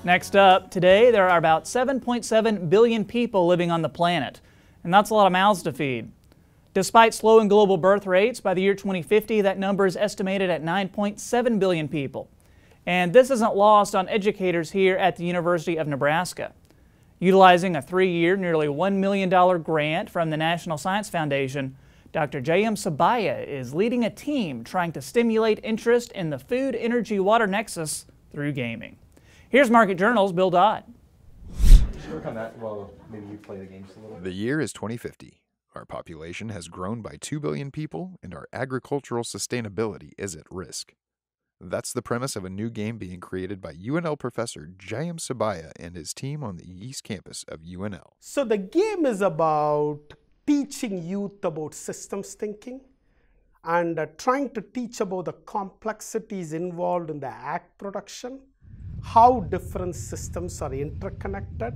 Next up, today there are about 7.7 billion people living on the planet, and that's a lot of mouths to feed. Despite slowing global birth rates, by the year 2050 that number is estimated at 9.7 billion people. And this isn't lost on educators here at the University of Nebraska. Utilizing a 3-year, nearly $1 million grant from the National Science Foundation, Dr. Jeyam Subbiah is leading a team trying to stimulate interest in the food, energy, water nexus through gaming. Here's Market Journal's Bill Dodd. Work on that while maybe you play the games a little bit. The year is 2050. Our population has grown by 2 billion people, and our agricultural sustainability is at risk. That's the premise of a new game being created by UNL professor Jeyam Subbiah and his team on the East Campus of UNL. So the game is about teaching youth about systems thinking and trying to teach about the complexities involved in the ag production, how different systems are interconnected,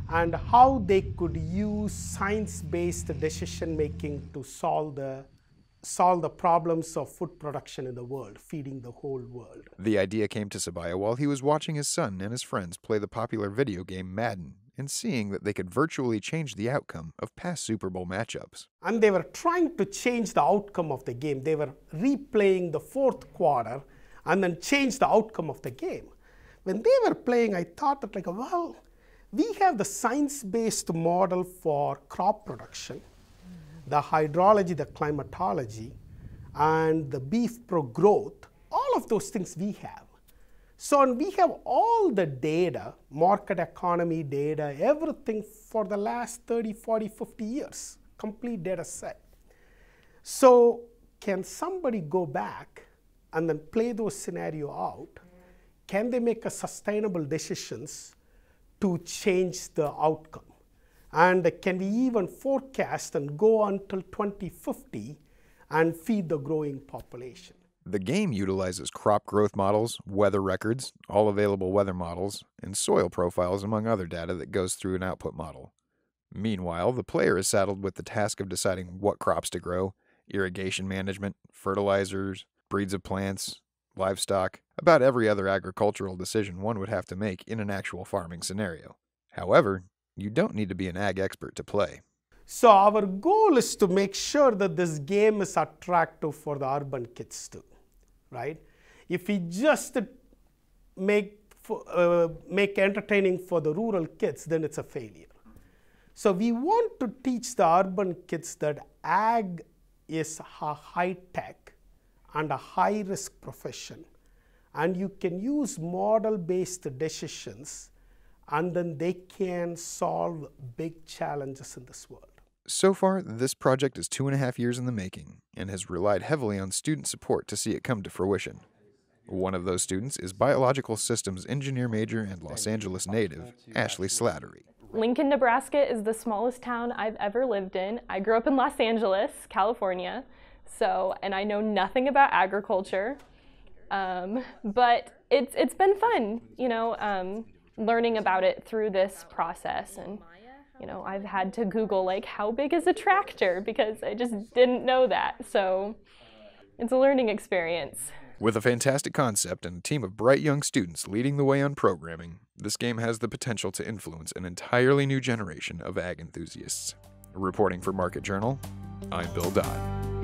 and how they could use science-based decision-making to solve the problems of food production in the world, feeding the whole world. The idea came to Subbiah while he was watching his son and his friends play the popular video game Madden and seeing that they could virtually change the outcome of past Super Bowl matchups. And they were trying to change the outcome of the game. They were replaying the fourth quarter and then change the outcome of the game. When they were playing, I thought that well, we have the science-based model for crop production, the hydrology, the climatology, and the beef pro growth. All of those things we have. So we have all the data, market economy data, everything for the last 30, 40, 50 years, complete data set. So can somebody go back and then play those scenarios out? Can they make a sustainable decisions to change the outcome? And can we even forecast and go until 2050 and feed the growing population? The game utilizes crop growth models, weather records, all available weather models, and soil profiles among other data that goes through an output model. Meanwhile, the player is saddled with the task of deciding what crops to grow, irrigation management, fertilizers, breeds of plants, livestock, about every other agricultural decision one would have to make in an actual farming scenario. However, you don't need to be an ag expert to play. So our goal is to make sure that this game is attractive for the urban kids too, right? If we just make entertaining for the rural kids, then it's a failure. So we want to teach the urban kids that ag is a high-tech and a high-risk profession. And you can use model-based decisions, and then they can solve big challenges in this world. So far, this project is 2.5 years in the making and has relied heavily on student support to see it come to fruition. One of those students is biological systems engineer major and Los Angeles native, Ashley Slattery. Lincoln, Nebraska is the smallest town I've ever lived in. I grew up in Los Angeles, California, and I know nothing about agriculture, but it's been fun, learning about it through this process. And I've had to Google how big is a tractor, because I just didn't know that. So it's a learning experience. With a fantastic concept and a team of bright young students leading the way on programming, this game has the potential to influence an entirely new generation of ag enthusiasts. Reporting for Market Journal, I'm Bill Dodd.